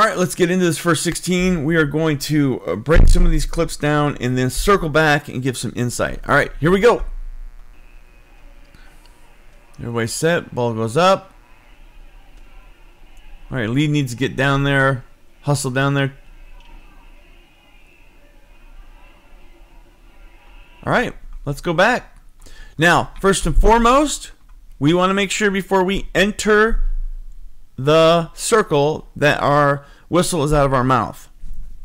right, let's get into this first 16. We are going to break some of these clips down and then circle back and give some insight. All right, here we go. Everybody's set. Ball goes up. All right, lead needs to get down there. Hustle down there. All right, let's go back. Now, first and foremost, we want to make sure before we enter the circle that our whistle is out of our mouth.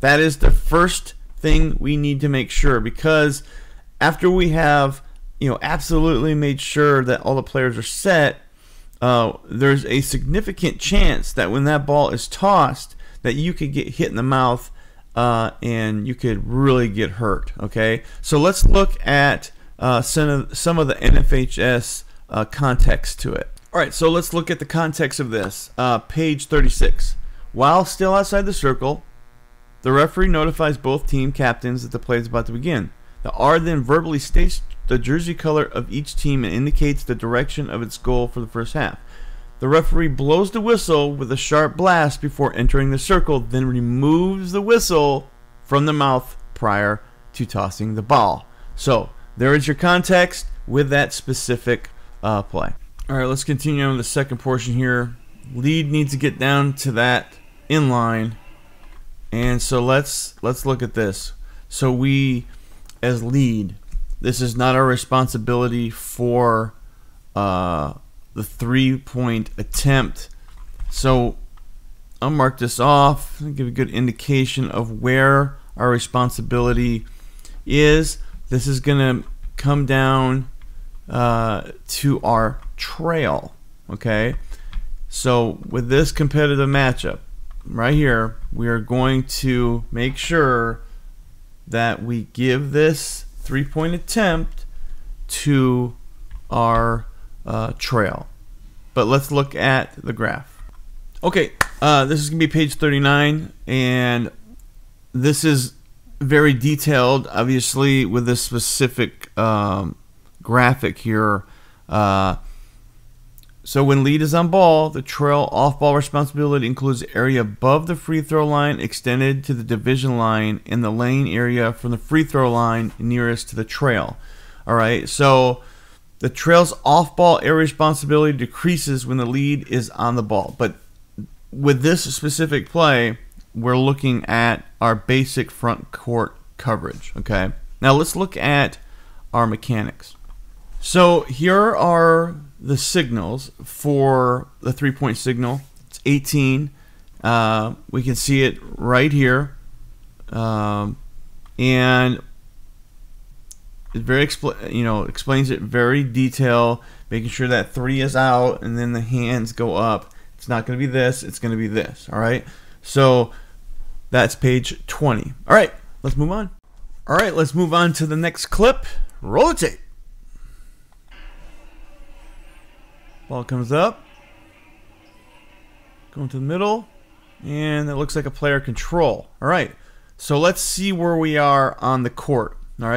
That is the first thing we need to make sure, because after we have absolutely made sure that all the players are set, there's a significant chance that when that ball is tossed that you could get hit in the mouth and you could really get hurt. Okay, so let's look at some of the NFHS context to it. All right, so let's look at the context of this. Page 36. While still outside the circle, the referee notifies both team captains that the play is about to begin. The R then verbally states the jersey color of each team and indicates the direction of its goal for the first half. The referee blows the whistle with a sharp blast before entering the circle, then removes the whistle from the mouth prior to tossing the ball. So there is your context with that specific play. All right, let's continue on the second portion here. Lead needs to get down to that inline, and so let's look at this. So we, as lead, this is not our responsibility for the 3-point attempt. So I'll mark this off and give a good indication of where our responsibility is. This is going to come down to our trail. Okay, so with this competitive matchup right here, we are going to make sure that we give this 3-point attempt to our trail. But let's look at the graph. Okay, this is gonna be page 39, and this is very detailed, obviously, with this specific graphic here. So when lead is on ball, the trail off-ball responsibility includes the area above the free throw line extended to the division line and the lane area from the free throw line nearest to the trail. All right, so the trail's off-ball area responsibility decreases when the lead is on the ball. But with this specific play, we're looking at our basic front court coverage. Okay, now let's look at our mechanics. So here are the signals for the 3-point signal. It's 18. We can see it right here, and it very explains it very detailed, making sure that 3 is out and then the hands go up. It's not going to be this. It's going to be this. All right. So that's page 20. All right. Let's move on. All right. Let's move on to the next clip. Roll the tape. Ball comes up, going to the middle, and it looks like a player control. All right, so let's see where we are on the court. All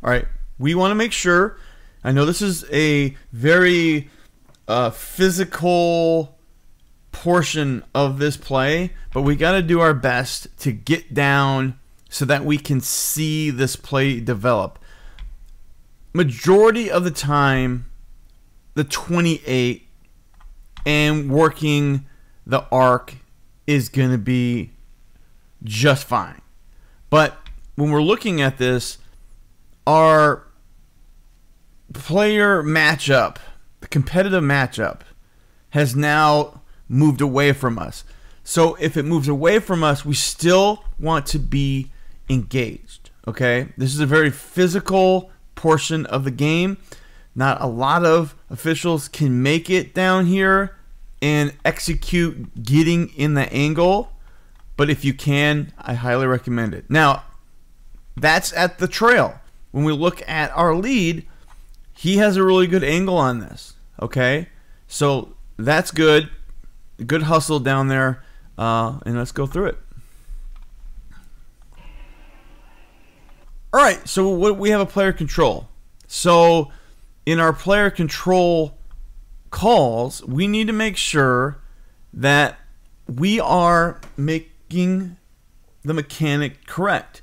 right, we want to make sure. I know this is a very physical portion of this play, but we got to do our best to get down so that we can see this play develop. Majority of the time, the 28 and working the arc is going to be just fine. But when we're looking at this, our player matchup, the competitive matchup, has now moved away from us. So if it moves away from us, we still want to be engaged. Okay? This is a very physical portion of the game. Not a lot of officials can make it down here and execute getting in the angle, but if you can, I highly recommend it. Now, that's at the trail. When we look at our lead, he has a really good angle on this. Okay, so that's good. Good hustle down there, and let's go through it. All right, so we have a player control. So in our player control calls, we need to make sure that we are making the mechanic correct.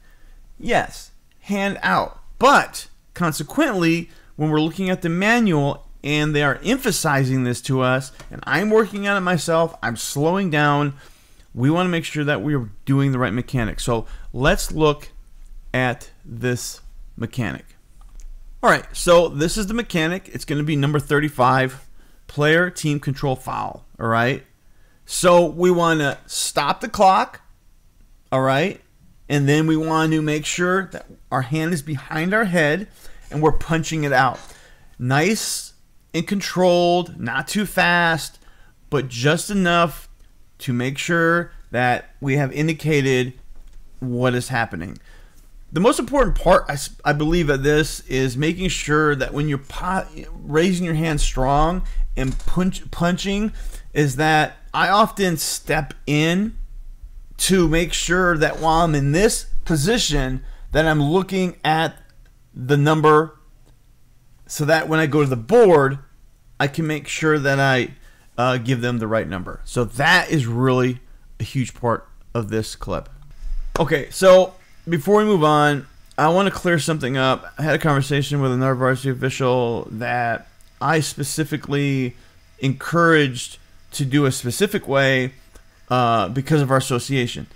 Yes, hand out. But consequently, when we're looking at the manual and they are emphasizing this to us, and I'm working on it myself, I'm slowing down, we want to make sure that we're doing the right mechanic. So let's look at this mechanic. All right, so this is the mechanic. It's going to be number 35, player team control foul. All right, so we want to stop the clock. All right, and then we want to make sure that our hand is behind our head and we're punching it out. Nice and controlled, not too fast, but just enough to make sure that we have indicated what is happening. The most important part, I believe, of this is making sure that when you're raising your hand strong and punching, is that I often step in to make sure that while I'm in this position, that I'm looking at the number, so that when I go to the board, I can make sure that I give them the right number. So that is really a huge part of this clip. Okay, so before we move on, I want to clear something up. I had a conversation with another varsity official that I specifically encouraged to do a specific way because of our association.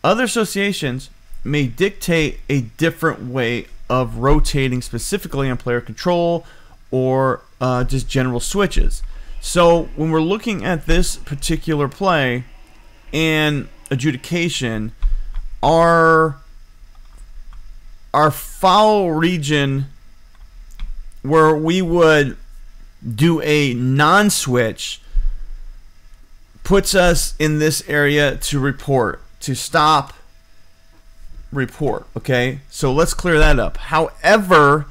Other associations may dictate a different way of rotating, specifically on player control or just general switches. So when we're looking at this particular play and adjudication, our foul region where we would do a non-switch puts us in this area to report, to stop, report. Okay, so let's clear that up. However,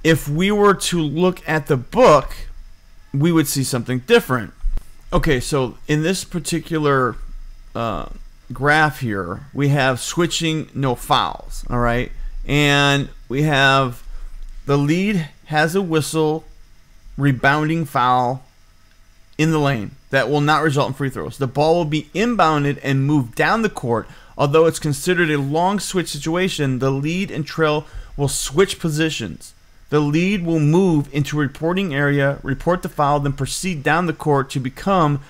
if we were to look at the book, we would see something different. Okay, so in this particular graph here, we have switching, no fouls. All right, and we have the lead has a whistle, rebounding foul in the lane that will not result in free throws. The ball will be inbounded and moved down the court. Although it's considered a long switch situation, the lead and trail will switch positions. The lead will move into a reporting area, report the foul, then proceed down the court to become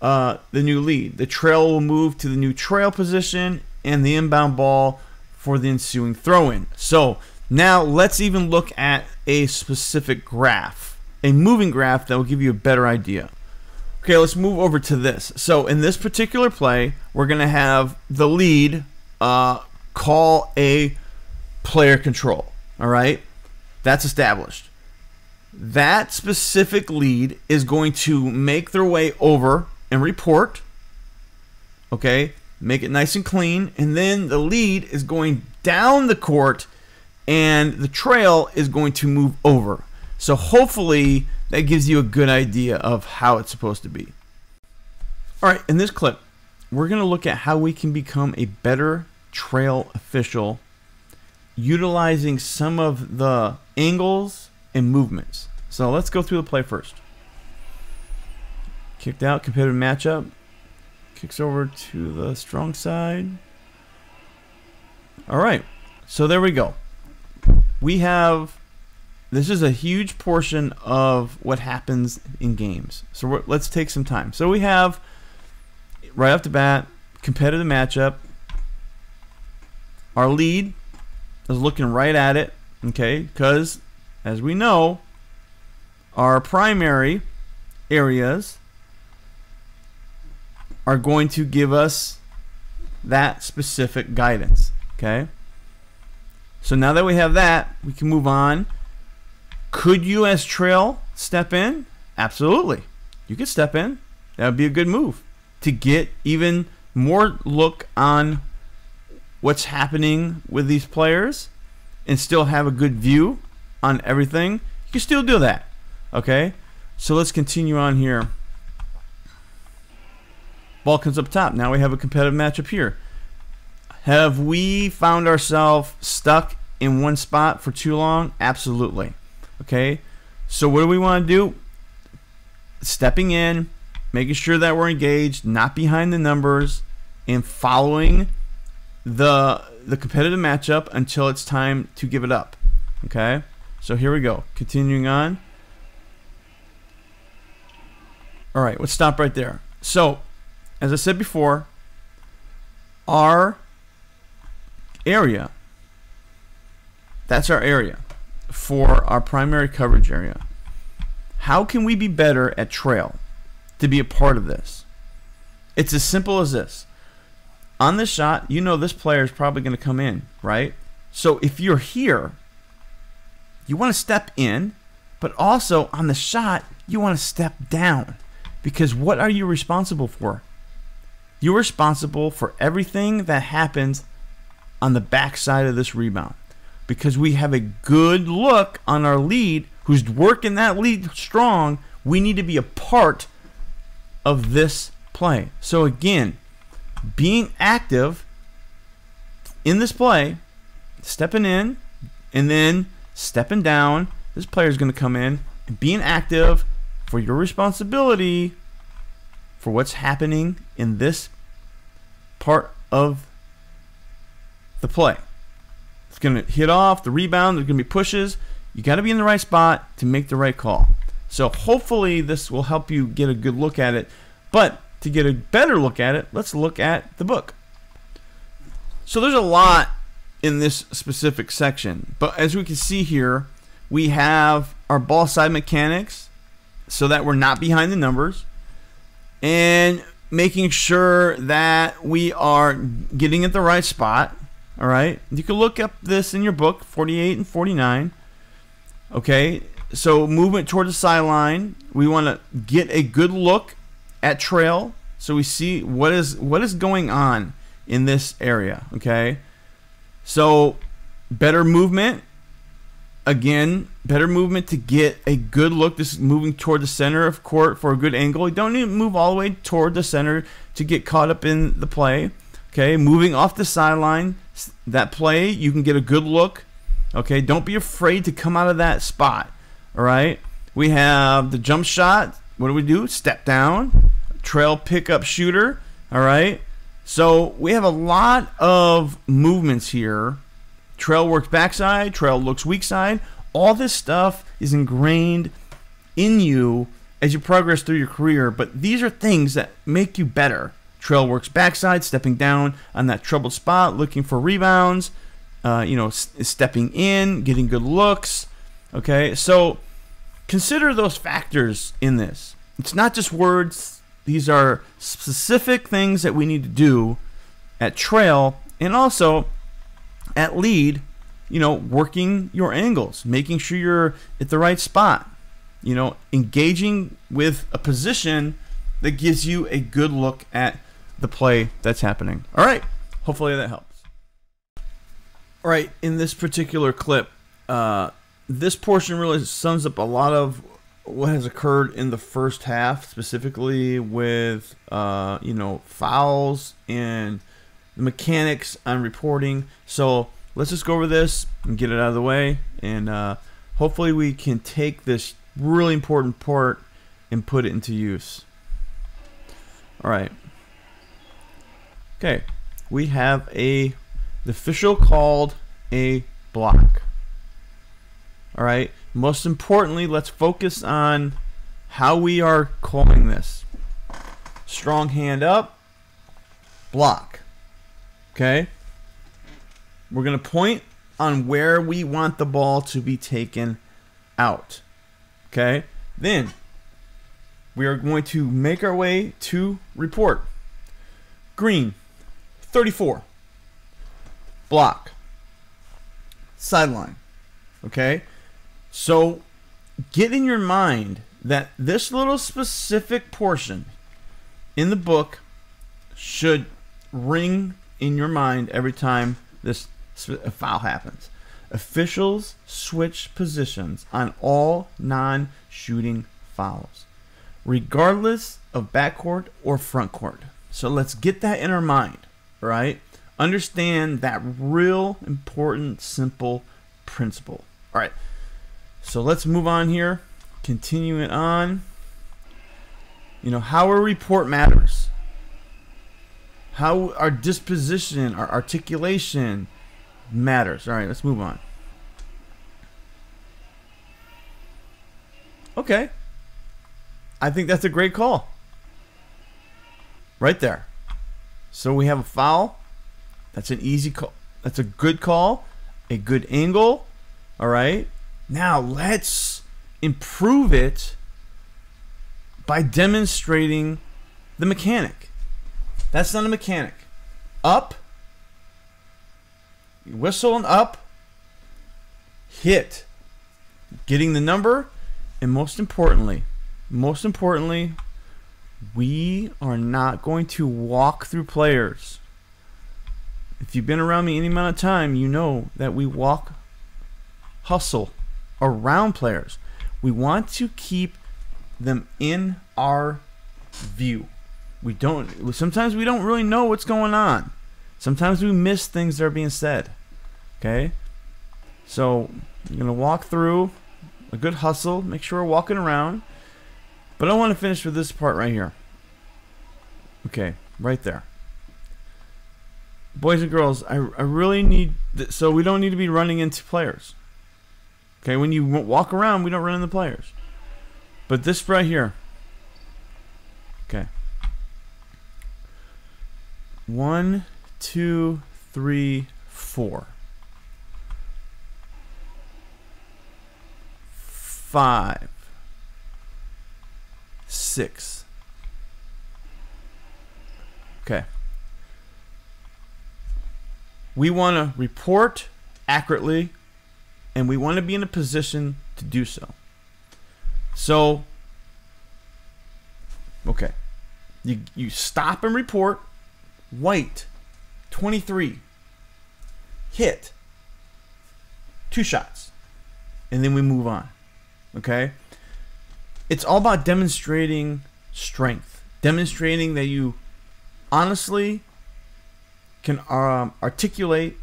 the new lead. The trail will move to the new trail position and the inbound ball for the ensuing throw-in. So now let's even look at a specific graph, a moving graph that will give you a better idea. Okay, let's move over to this. So in this particular play, we're going to have the lead call a player control. All right, that's established. That specific lead is going to make their way over and report. Okay, make it nice and clean. And then the lead is going down the court and the trail is going to move over. So hopefully that gives you a good idea of how it's supposed to be. All right, in this clip, we're going to look at how we can become a better trail official utilizing some of the angles and movements. So let's go through the play first. Kicked out, competitive matchup. Kicks over to the strong side. All right, so there we go. We have, this is a huge portion of what happens in games. So let's take some time. So we have, right off the bat, competitive matchup. Our lead is looking right at it, okay, because as we know, our primary areas are going to give us that specific guidance, okay? So now that we have that, we can move on. Could you as trail step in? Absolutely. You could step in. That would be a good move to get even more look on what's happening with these players and still have a good view on everything. You can still do that. Okay? So let's continue on here. Ball comes up top. Now we have a competitive matchup here. Have we found ourselves stuck in one spot for too long? Absolutely. Okay? So what do we want to do? Stepping in, making sure that we're engaged, not behind the numbers, and following the competitive matchup until it's time to give it up. Okay, so here we go. Continuing on. All right, let's stop right there. So, as I said before, our area, that's our area for our primary coverage area. How can we be better at trail to be a part of this? It's as simple as this. On this shot, you know this player is probably going to come in, right? So if you're here, you want to step in, but also on the shot, you want to step down. Because what are you responsible for? You're responsible for everything that happens on the backside of this rebound. Because we have a good look on our lead, who's working that lead strong, we need to be a part of this play. So again, being active in this play, stepping in and then stepping down. This player is going to come in and being active for your responsibility for what's happening in this part of the play. It's going to hit off the rebound. There's going to be pushes. You got to be in the right spot to make the right call. So hopefully this will help you get a good look at it. But to get a better look at it, let's look at the book. So there's a lot in this specific section. But as we can see here, we have our ball side mechanics so that we're not behind the numbers, and making sure that we are getting at the right spot. All right, you can look up this in your book, 48 and 49. Okay, so movement toward the sideline. We want to get a good look at trail, so we see what is going on in this area. Okay, so better movement. Again, better movement to get a good look. This is moving toward the center of court for a good angle. You don't need to move all the way toward the center to get caught up in the play. Okay, moving off the sideline, that play, you can get a good look. Okay, don't be afraid to come out of that spot. All right, we have the jump shot. What do? Step down, trail pickup shooter. All right, so we have a lot of movements here. Trail works backside, trail looks weak side. All this stuff is ingrained in you as you progress through your career, but these are things that make you better. Trail works backside, stepping down on that troubled spot, looking for rebounds, stepping in, getting good looks. Okay, so consider those factors in this. It's not just words. These are specific things that we need to do at trail and also at lead, working your angles, making sure you're at the right spot, engaging with a position that gives you a good look at the play that's happening. All right, hopefully that helps. All right, in this particular clip, this portion really sums up a lot of what has occurred in the first half, specifically with fouls and the mechanics on reporting. So let's just go over this and get it out of the way, and hopefully we can take this really important part and put it into use. All right. Okay, we have the official called a block. All right, most importantly, let's focus on how we are calling this. Strong hand up, block. Okay, we're going to point on where we want the ball to be taken out. Okay, then we are going to make our way to report. Green, 34. Block. Sideline. Okay, so get in your mind that this little specific portion in the book should ring in your mind every time this foul happens. Officials switch positions on all non-shooting fouls, regardless of backcourt or frontcourt. So let's get that in our mind, right? Understand that real important, simple principle. All right, so let's move on here. Continuing on. how our report matters. How our disposition, our articulation matters. All right, let's move on. Okay. I think that's a great call. Right there. So we have a foul. That's an easy call. That's a good call. A good angle. All right. Now let's improve it by demonstrating the mechanic. That's not a mechanic. Up. Whistle and up. Hit. Getting the number. And most importantly, we are not going to walk through players. If you've been around me any amount of time, you know that we hustle around players. We want to keep them in our view. Sometimes we don't really know what's going on. Sometimes we miss things that are being said. Okay? So you're going to walk through a good hustle, make sure we're walking around. But I want to finish with this part right here. Okay, right there. Boys and girls, I really need, so we don't need to be running into players. Okay, when you walk around, we don't run into players. But this right here. Okay. 1, 2, 3, 4. 5, 6. Okay. We want to report accurately, and we want to be in a position to do so. So, okay. You stop and report. White, 23. Hit. 2 shots. And then we move on. Okay? It's all about demonstrating strength. Demonstrating that you honestly can articulate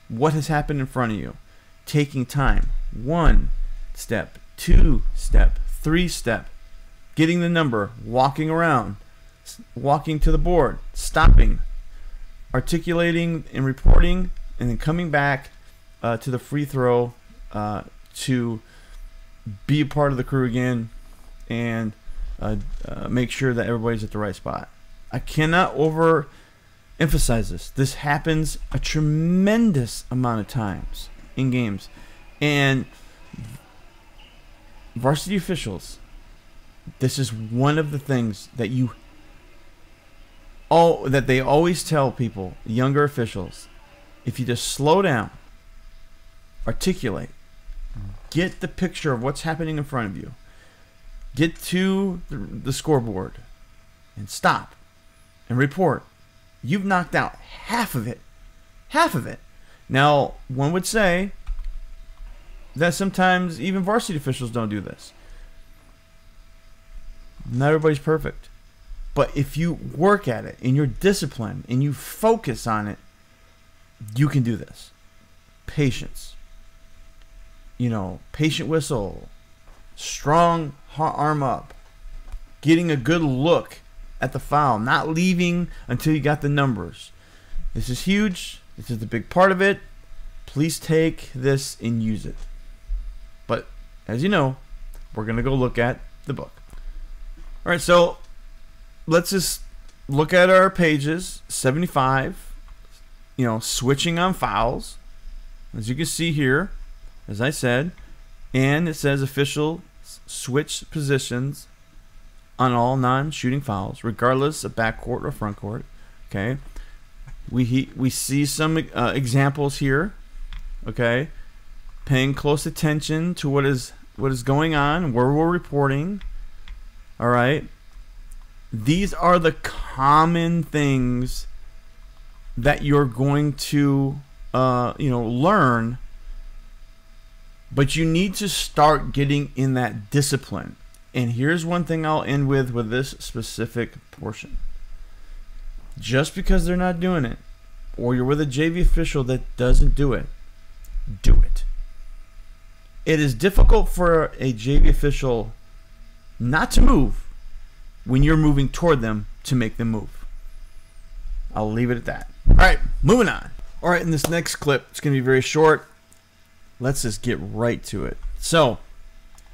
what has happened in front of you. Taking time. 1 step, 2 step, 3 step. Getting the number. Walking around. Walking to the board. Stopping. Articulating and reporting. And then coming back to the free throw to be a part of the crew again and make sure that everybody's at the right spot. I cannot overemphasize this. This happens a tremendous amount of times in games. And varsity officials, this is one of the things that they always tell people, younger officials, if you just slow down, articulate, get the picture of what's happening in front of you, get to the scoreboard, and stop, and report, you've knocked out half of it. Half of it. Now, one would say that sometimes even varsity officials don't do this. Not everybody's perfect. But if you work at it, and you're disciplined, and you focus on it, you can do this. Patience. Patient whistle. Strong arm up. Getting a good look at the foul. Not leaving until you got the numbers. This is huge. This is the big part of it. Please take this and use it. But, as you know, we're going to go look at the book. Alright, so let's just look at our pages. 75. Switching on fouls. As you can see here, as I said, and it says official switch positions on all non-shooting fouls, regardless of backcourt or frontcourt. Okay, we see some examples here. Okay, paying close attention to what is going on, where we're reporting. All right, these are the common things that you're going to learn. But you need to start getting in that discipline. And here's one thing I'll end with this specific portion. Just because they're not doing it, or you're with a JV official that doesn't do it, do it. It is difficult for a JV official not to move when you're moving toward them to make them move. I'll leave it at that. All right, moving on. All right, in this next clip, it's going to be very short. Let's just get right to it. So,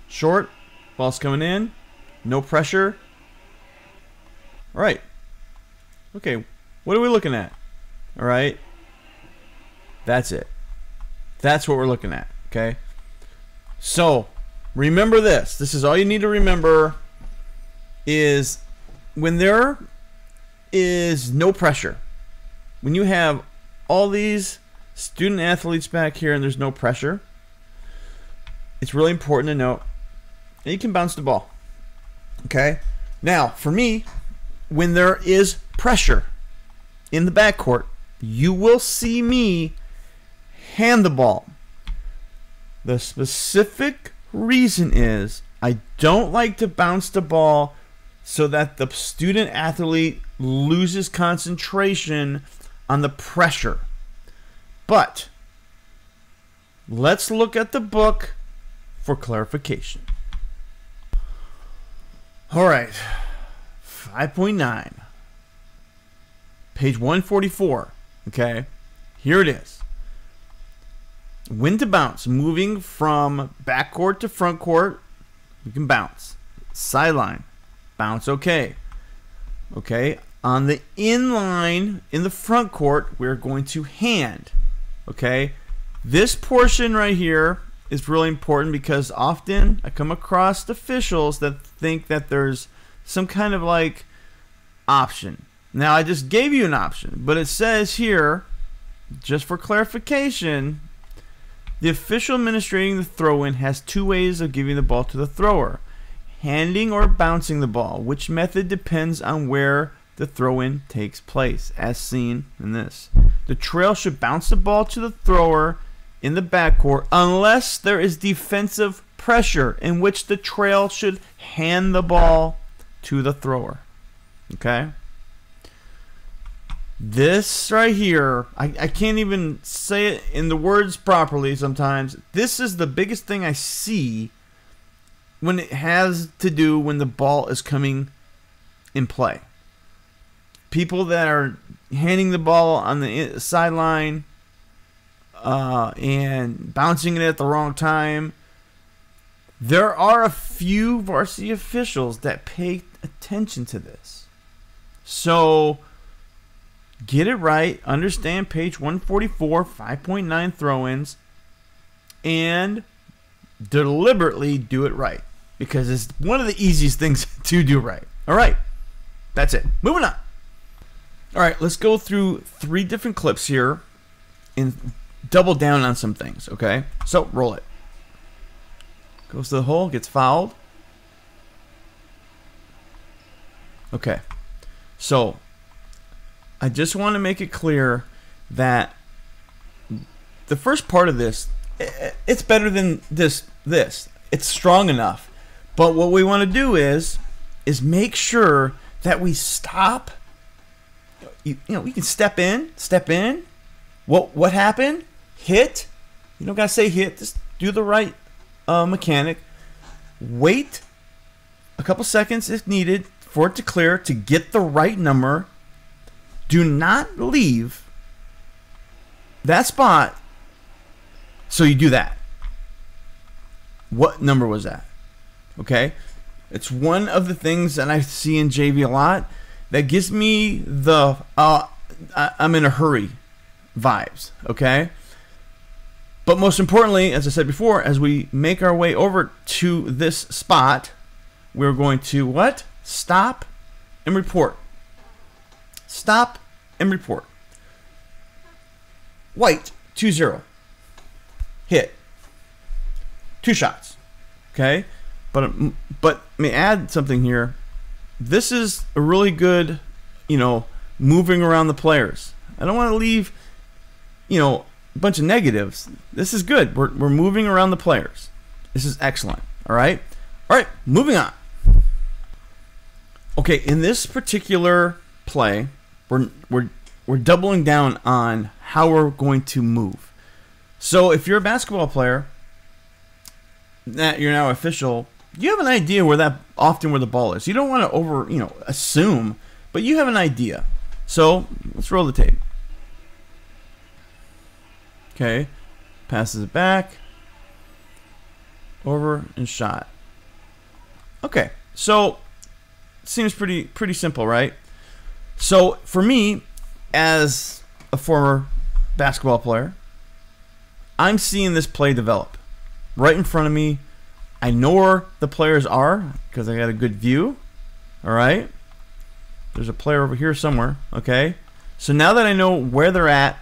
short, ball's coming in, no pressure. All right. Okay, what are we looking at? All right. That's it. That's what we're looking at, okay? So, remember this. This is all you need to remember is when there is no pressure, when you have all these student athletes back here and there's no pressure, it's really important to note that you can bounce the ball, okay? Now, for me, when there is pressure in the backcourt, you will see me hand the ball. The specific reason is I don't like to bounce the ball so that the student athlete loses concentration on the pressure. But let's look at the book for clarification. All right, 5.9, page 144. Okay, here it is. When to bounce, moving from backcourt to front court, you can bounce. Sideline, bounce okay. Okay, on the inline in the front court, we're going to hand. Okay, this portion right here is really important because often I come across officials that think that there's some kind of like option. Now, I just gave you an option, but it says here, just for clarification, the official administrating the throw-in has two ways of giving the ball to the thrower: handing or bouncing the ball, which method depends on where the throw-in takes place, as seen in this. The trail should bounce the ball to the thrower in the backcourt unless there is defensive pressure, in which the trail should hand the ball to the thrower. Okay? This right here, I can't even say it in the words properly sometimes. This is the biggest thing I see when it has to do when the ball is coming in play. People that are handing the ball on the sideline and bouncing it at the wrong time. There are a few varsity officials that pay attention to this. So get it right. Understand page 144, 5.9 throw-ins, and deliberately do it right, because it's one of the easiest things to do right. All right, that's it. Moving on. All right, let's go through 3 different clips here and double down on some things, okay? So, roll it. Goes to the hole, gets fouled. Okay. So, I just want to make it clear that the first part of this, it's better than this. It's strong enough. But what we want to do is make sure that we stop. You know, we can step in. What happened? Hit. You don't gotta say hit. Just do the right mechanic. Wait a couple seconds if needed for it to clear to get the right number. Do not leave that spot. So you do that. What number was that? Okay, it's one of the things that I see in JV a lot that gives me the I'm in a hurry vibes, okay? But most importantly, as I said before, as we make our way over to this spot, we're going to what? Stop and report. Stop and report. White, 2-0. Hit. 2 shots. Okay? But let me add something here. This is a really good, moving around the players. I don't want to leave, a bunch of negatives. This is good. We're moving around the players. This is excellent. All right? All right, moving on. Okay, in this particular play, we're doubling down on how we're going to move. So if you're a basketball player, that you're now official, you have an idea where the ball is. You don't want to assume, but you have an idea. So let's roll the tape. Okay, passes it back, over and shot. Okay, so seems pretty simple, right? So for me, as a former basketball player, I'm seeing this play develop right in front of me. I know where the players are because I got a good view. All right, there's a player over here somewhere. Okay, so now that I know where they're at,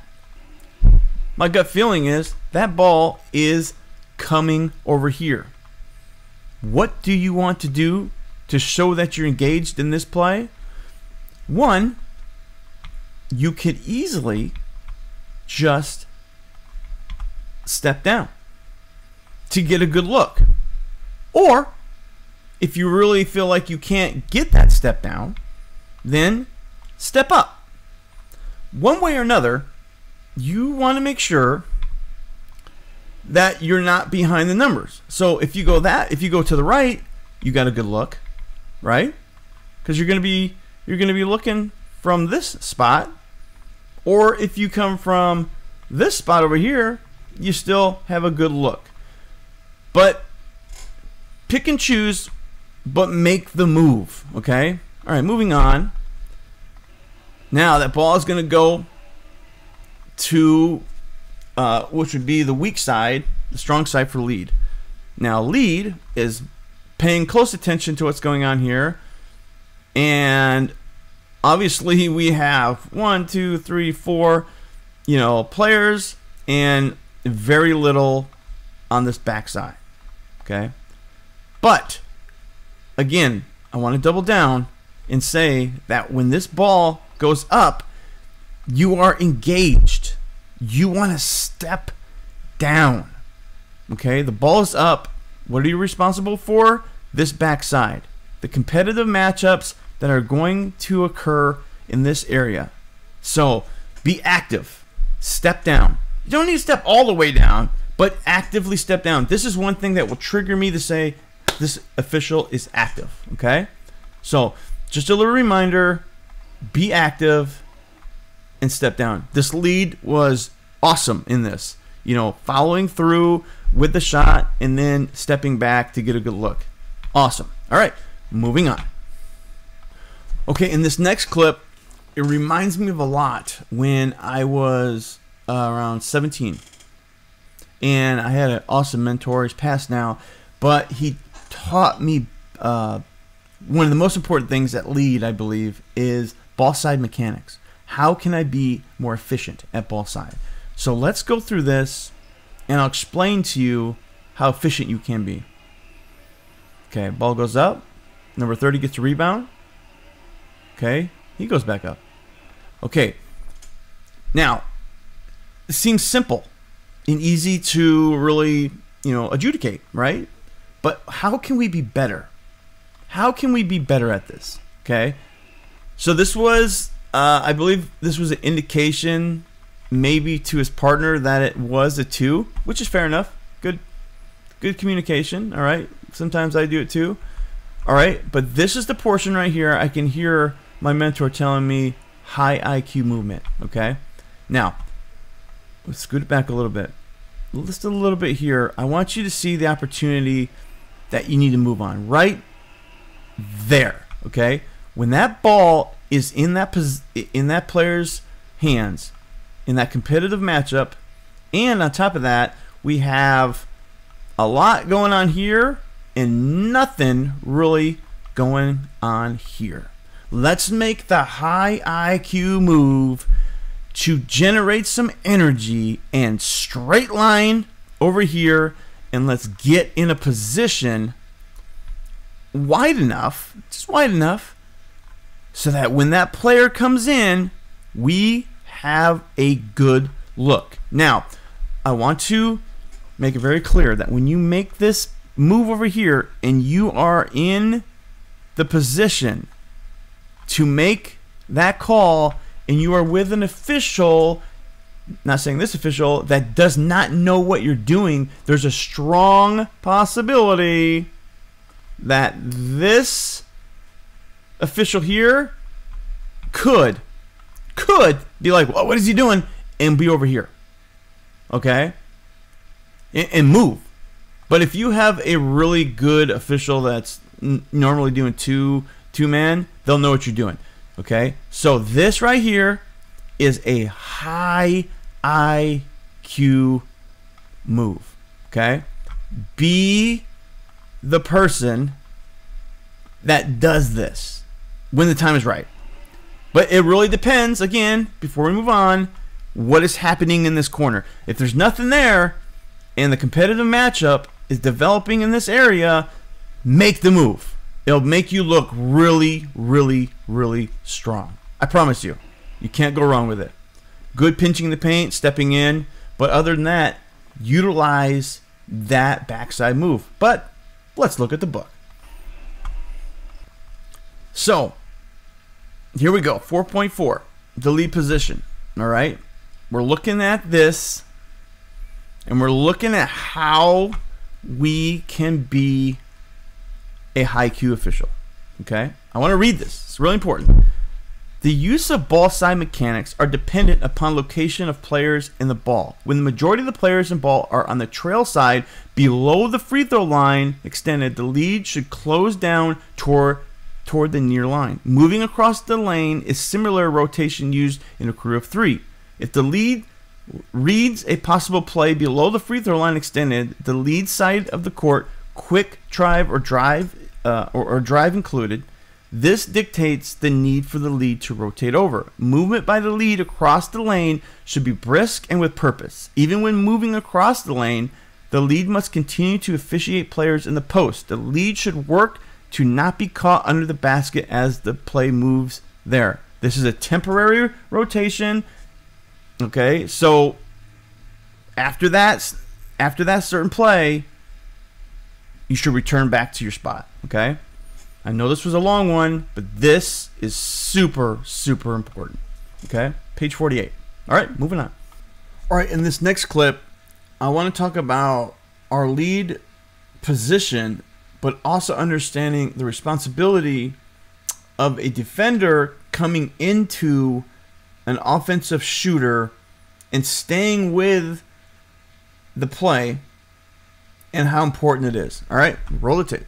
my gut feeling is that ball is coming over here. What do you want to do to show that you're engaged in this play? One, you could easily just step down to get a good look. Or if you really feel like you can't get that step down, then step up. One way or another, you want to make sure that you're not behind the numbers. So if you go to the right, you got a good look, right? Because you're going to be looking from this spot. Or if you come from this spot over here, you still have a good look. But pick and choose, but make the move, okay? All right, moving on. Now that ball is going to go to which would be the weak side, the strong side for lead. Now lead is paying close attention to what's going on here, and obviously we have 1, 2, 3, 4 players and very little on this backside. Okay, but again, I want to double down and say that when this ball goes up, you are engaged. You want to step down. Okay, the ball is up. What are you responsible for? This backside. The competitive matchups that are going to occur in this area. So be active. Step down. You don't need to step all the way down, but actively step down. This is one thing that will trigger me to say this official is active. Okay, so just a little reminder, be active and step down. This lead was awesome in this, following through with the shot and then stepping back to get a good look. Awesome. All right, moving on. Okay, in this next clip, it reminds me of a lot when I was around 17, and I had an awesome mentor. He's passed now, but he taught me one of the most important things at lead, I believe, is ball side mechanics. How can I be more efficient at ball side? So let's go through this, and I'll explain to you how efficient you can be. Okay, ball goes up. Number 30 gets a rebound. Okay, he goes back up. Okay, now, it seems simple and easy to really, adjudicate, right? But how can we be better? How can we be better at this? Okay, so this was, I believe this was an indication maybe to his partner that it was a 2, which is fair enough. Good communication. All right, sometimes I do it too. All right, but this is the portion right here. I can hear my mentor telling me high IQ movement. Okay, now let's scoot it back a little bit, just a little bit here. I want you to see the opportunity that you need to move on right there. Okay, when that ball is in that player's hands in that competitive matchup, and on top of that, we have a lot going on here and nothing really going on here. Let's make the high IQ move to generate some energy and straight line over here, and let's get in a position wide enough, just wide enough, so that when that player comes in, we have a good look. Now, I want to make it very clear that when you make this move over here and you are in the position to make that call and you are with an official, not saying this official, that does not know what you're doing, there's a strong possibility that this official here could be like, well, what is he doing? And be over here. Okay? And move. But if you have a really good official that's normally doing two-man, they'll know what you're doing. Okay? So this right here is a high IQ move. Okay? Be the person that does this when the time is right. But it really depends, again, before we move on, what is happening in this corner. If there's nothing there and the competitive matchup is developing in this area, make the move. It'll make you look really, really, really strong. I promise you. You can't go wrong with it. Good pinching the paint, stepping in, but other than that, utilize that backside move. But let's look at the book. So, here we go, 4.4, the lead position. All right, we're looking at this, and we're looking at how we can be a high Q official. Okay, I want to read this. It's really important. The use of ball side mechanics are dependent upon location of players in the ball. When the majority of the players in ball are on the trail side below the free throw line extended, the lead should close down toward the near line. Moving across the lane is similar rotation used in a crew of three. If the lead reads a possible play below the free throw line extended, the lead side of the court, quick drive or drive included, this dictates the need for the lead to rotate over. Movement by the lead across the lane should be brisk and with purpose. Even when moving across the lane, the lead must continue to officiate players in the post. The lead should work to not be caught under the basket as the play moves there. This is a temporary rotation. Okay, so after that certain play, you should return back to your spot. Okay, I know this was a long one, but this is super, super important. Okay, page 48. All right, moving on. All right, in this next clip, I want to talk about our lead position, but also understanding the responsibility of a defender coming into an offensive shooter and staying with the play and how important it is. All right, roll the tape.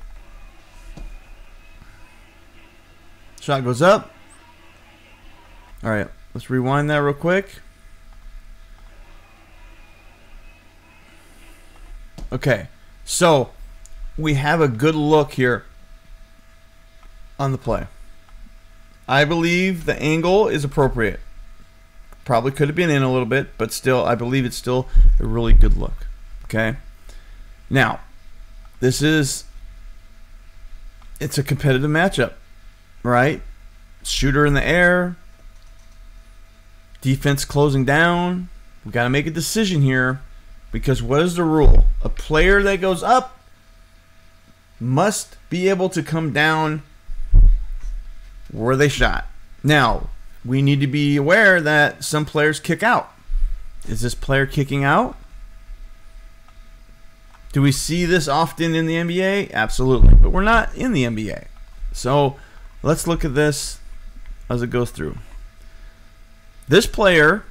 Shot goes up. All right, let's rewind that real quick. Okay, so we have a good look here on the play. I believe the angle is appropriate. Probably could have been in a little bit, but still, I believe it's still a really good look. Okay, now it's a competitive matchup, right? Shooter in the air, defense closing down. We got to make a decision here, because what is the rule? A player that goes up must be able to come down where they shot. Now, we need to be aware that some players kick out. Is this player kicking out? Do we see this often in the NBA? Absolutely. But we're not in the NBA. So let's look at this as it goes through. This player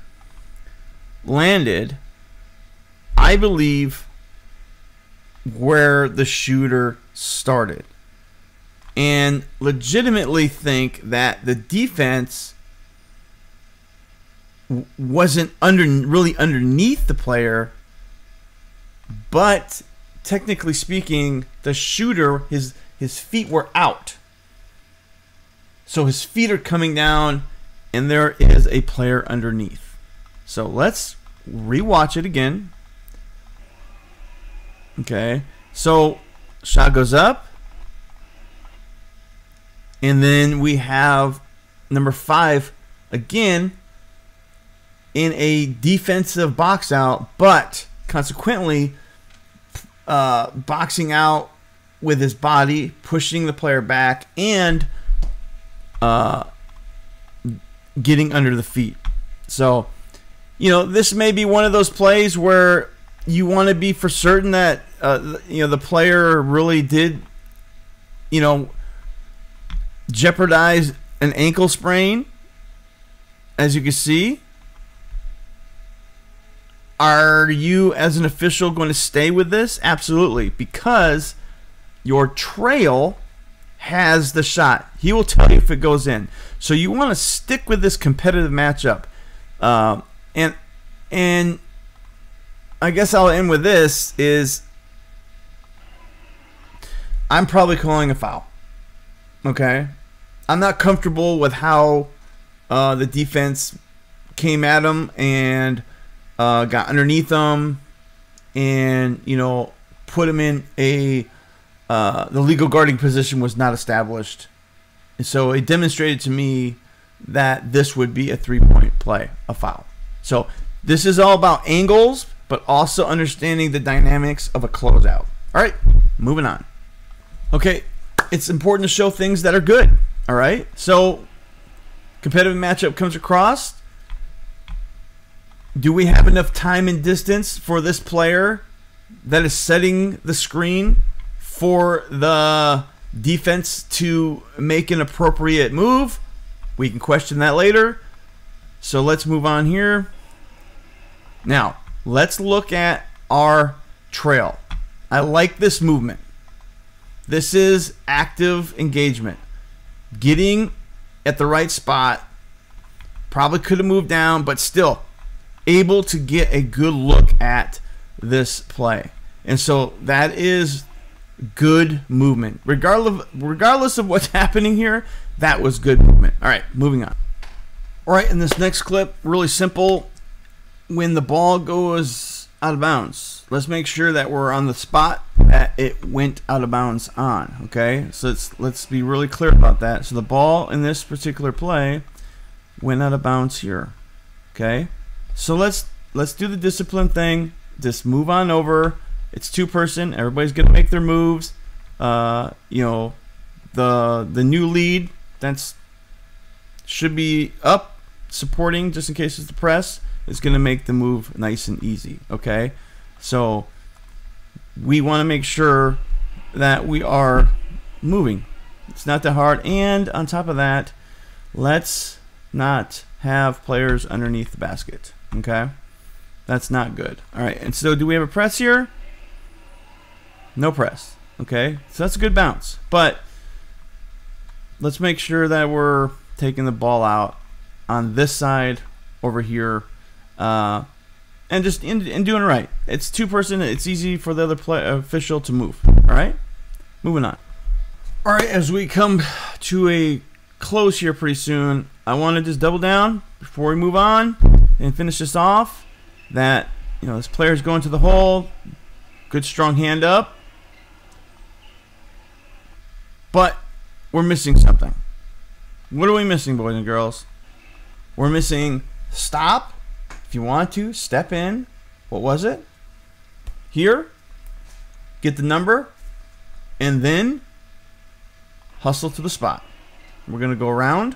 landed, I believe, where the shooter started, and legitimately think that the defense wasn't really underneath the player, but technically speaking, the shooter, his feet were out. So his feet are coming down, and there is a player underneath. So let's rewatch it again. Okay, so shot goes up, and then we have number 5 again in a defensive box out, but consequently boxing out with his body, pushing the player back, and getting under the feet. So, you know, this may be one of those plays where you want to be for certain that the player really did you know, jeopardize an ankle sprain, as you can see. Are you, as an official, going to stay with this? Absolutely, because your trail has the shot. He will tell you if it goes in. So you want to stick with this competitive matchup. And I guess I'll end with this is I'm probably calling a foul. Okay? I'm not comfortable with how the defense came at him and got underneath him and, you know, put him in a the legal guarding position was not established. And so it demonstrated to me that this would be a 3-point play, a foul. So this is all about angles, but also understanding the dynamics of a closeout. All right, moving on. Okay, it's important to show things that are good. All right, so competitive matchup comes across. Do we have enough time and distance for this player that is setting the screen for the defense to make an appropriate move? We can question that later. So let's move on here. Now, let's look at our trail. I like this movement. This is active engagement. Getting at the right spot. Probably could have moved down, but still able to get a good look at this play. And so that is good movement. Regardless of what's happening here, that was good movement. All right, moving on. All right, in this next clip, really simple. When the ball goes out of bounds, let's make sure that we're on the spot that it went out of bounds on. Okay, so let's be really clear about that. So the ball in this particular play went out of bounds here. Okay, so let's do the discipline thing. Just move on over. It's two-person. Everybody's gonna make their moves. You know, the new lead should be up, supporting just in case it's the press. Is going to make the move nice and easy. Okay, so we want to make sure that we are moving. It's not that hard, and on top of that, let's not have players underneath the basket. Okay, that's not good. All right, and so do we have a press here? No press. Okay, so that's a good bounce, but let's make sure that we're taking the ball out on this side over here. And just in doing it right. It's two-person. It's easy for the other official to move. All right, moving on. All right, as we come to a close here pretty soon, I want to just double down before we move on and finish this off. That, you know, this player's going to the hole. Good strong hand up, but we're missing something. What are we missing, boys and girls? We're missing stop. If you want to, step in. What was it? Here. Get the number. And then hustle to the spot. We're going to go around.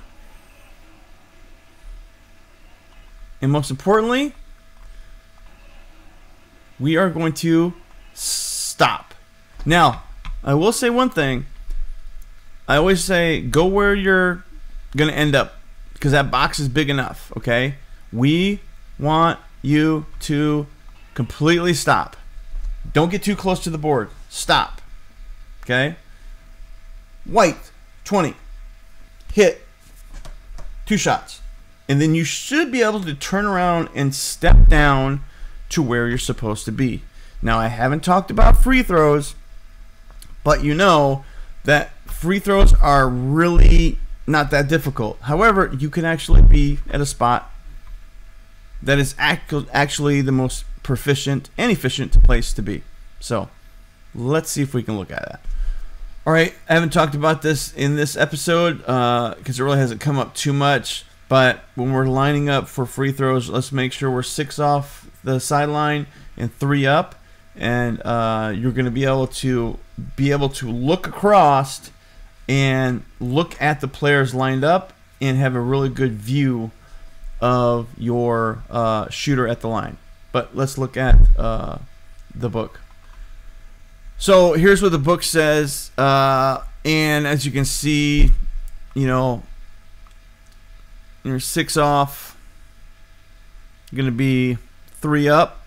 And most importantly, we are going to stop. Now, I will say one thing. I always say go where you're going to end up, because that box is big enough, okay? We want you to completely stop. Don't get too close to the board. Stop. Okay? White, 20. Hit. 2 shots. And then you should be able to turn around and step down to where you're supposed to be. Now, I haven't talked about free throws, but you know that free throws are really not that difficult. However, you can actually be at a spot that is actually the most proficient and efficient place to be. So let's see if we can look at that. All right, I haven't talked about this in this episode because it really hasn't come up too much. But when we're lining up for free throws, let's make sure we're 6 off the sideline and 3 up, and you're going to be able to look across and look at the players lined up and have a really good view of your shooter at the line. But let's look at the book. So here's what the book says. And as you can see, you know, you're 6 off. You're going to be 3 up.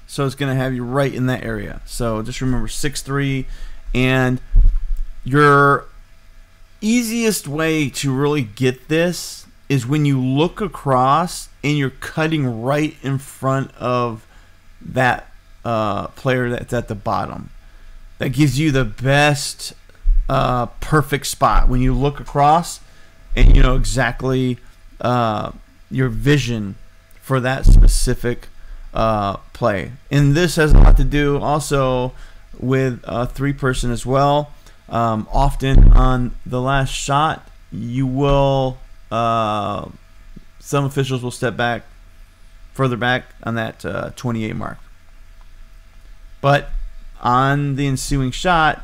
So it's going to have you right in that area. So just remember 6-3. And your easiest way to really get this is when you look across and you're cutting right in front of that player that's at the bottom. That gives you the best perfect spot when you look across and you know exactly your vision for that specific play. And this has a lot to do also with 3-person as well. Often on the last shot, you will some officials will step back further back on that 28 mark. But on the ensuing shot,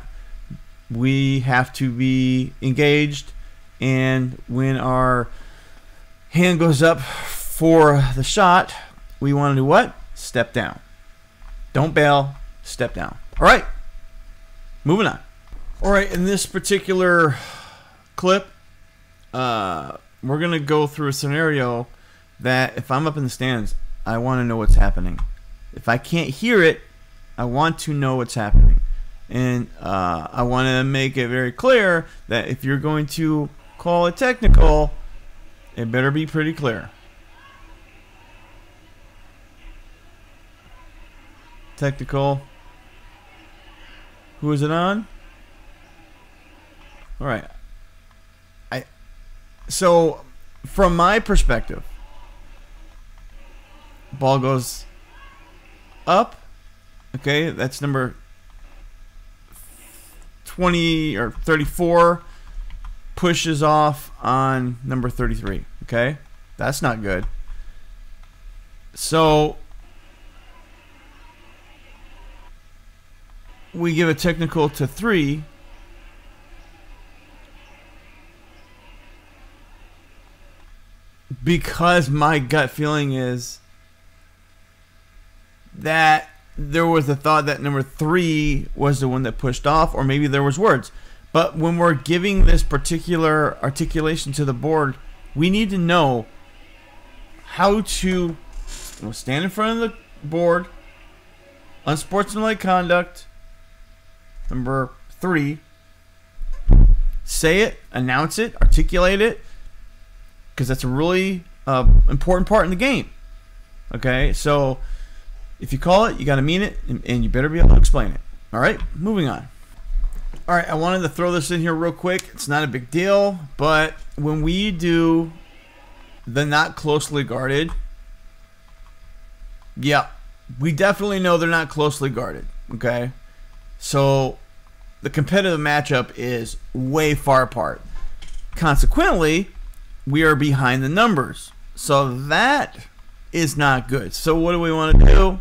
we have to be engaged, and when our hand goes up for the shot, we want to do what? Step down. Don't bail, step down. All right, moving on. All right, in this particular clip, we're going to go through a scenario that if I'm up in the stands, I want to know what's happening. If I can't hear it, I want to know what's happening. And I want to make it very clear that if you're going to call it technical, it better be pretty clear. Technical. Who is it on? All right. So from my perspective, ball goes up. Okay, that's number 20 or 34, pushes off on number 33. Okay, that's not good. So we give a technical to 3. Because my gut feeling is that there was a thought that number 3 was the one that pushed off, or maybe there was words. But when we're giving this particular articulation to the board, we need to know how to stand in front of the board, unsportsmanlike conduct, number 3, say it, announce it, articulate it, because that's a really important part in the game. Okay, so if you call it, you got to mean it, and you better be able to explain it. All right, moving on. All right, I wanted to throw this in here real quick. It's not a big deal, but when we do the not closely guarded, yeah, we definitely know they're not closely guarded. Okay, so the competitive matchup is way far apart. Consequently, we are behind the numbers. So that is not good. So what do we want to do?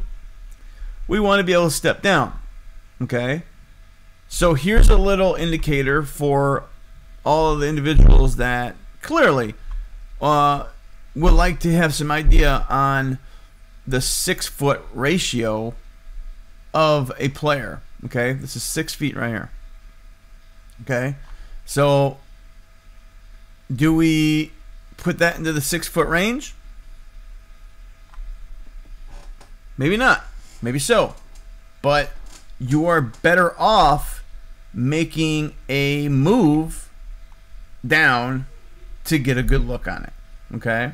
We want to be able to step down. Okay? So here's a little indicator for all of the individuals that clearly would like to have some idea on the 6-foot ratio of a player. Okay? This is 6 feet right here. Okay? So do we put that into the 6-foot range? Maybe not. Maybe so. But you are better off making a move down to get a good look on it. Okay?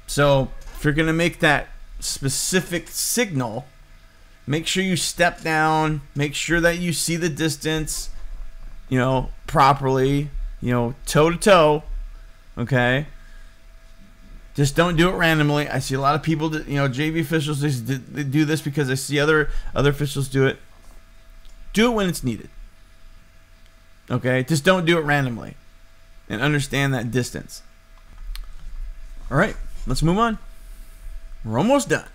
So if you're going to make that specific signal, make sure you step down, make sure that you see the distance, you know, properly, you know, toe to toe. Okay, just don't do it randomly. I see a lot of people that, you know, JV officials, they do this because I see other officials do it. Do it when it's needed. Okay, just don't do it randomly, and understand that distance. All right, let's move on. We're almost done.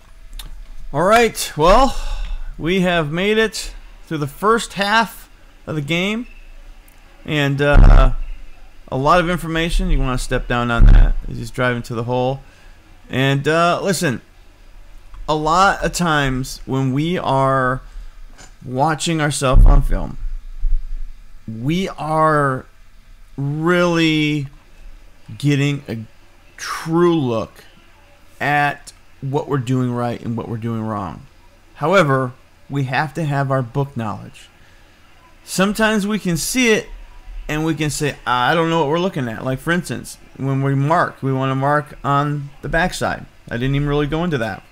All right, well, we have made it through the first half of the game, and a lot of information. You want to step down on that. He's driving to the hole. And listen, a lot of times when we are watching ourselves on film, we are really getting a true look at what we're doing right and what we're doing wrong. However, we have to have our book knowledge. Sometimes we can see it and we can say, I don't know what we're looking at. Like, for instance, when we mark, we want to mark on the backside. I didn't even really go into that.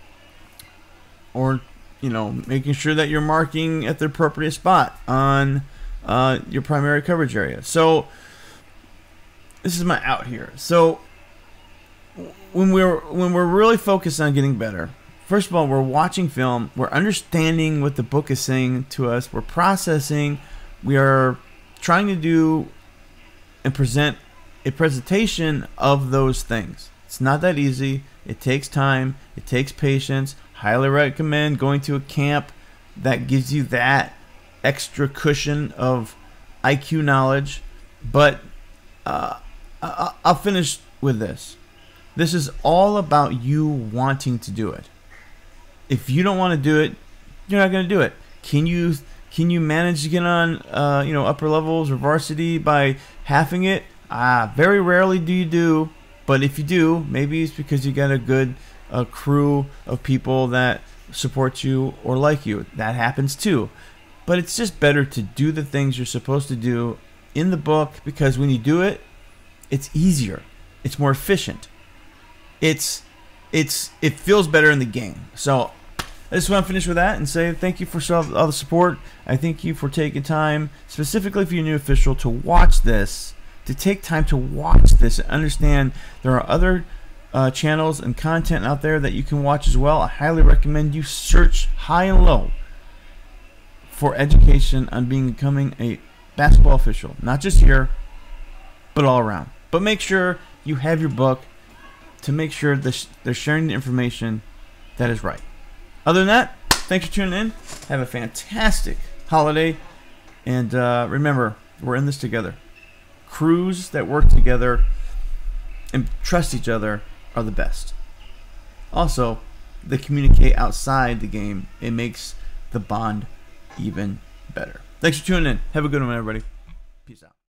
Or, you know, making sure that you're marking at the appropriate spot on your primary coverage area. So this is my out here. So when we're really focused on getting better, first of all, we're watching film, we're understanding what the book is saying to us, we're processing, we are trying to do and present a presentation of those things. It's not that easy. It takes time. It takes patience. Highly recommend going to a camp that gives you that extra cushion of IQ knowledge. But I'll finish with this. This is all about you wanting to do it. If you don't want to do it, you're not going to do it. Can you manage to get on upper levels or varsity by halving it? Very rarely do you do, but if you do, maybe it's because you got a good crew of people that support you or like you. That happens too. But it's just better to do the things you're supposed to do in the book, because when you do it, it's easier. It's more efficient. It feels better in the game. So I just want to finish with that and say thank you for all the support. I thank you for taking time, specifically if you're a new official, to watch this, to take time to watch this and understand there are other channels and content out there that you can watch as well. I highly recommend you search high and low for education on becoming a basketball official, not just here, but all around. But make sure you have your book to make sure they're sharing the information that is right. Other than that, thanks for tuning in. Have a fantastic holiday. And remember, we're in this together. Crews that work together and trust each other are the best. Also, they communicate outside the game. It makes the bond even better. Thanks for tuning in. Have a good one, everybody. Peace out.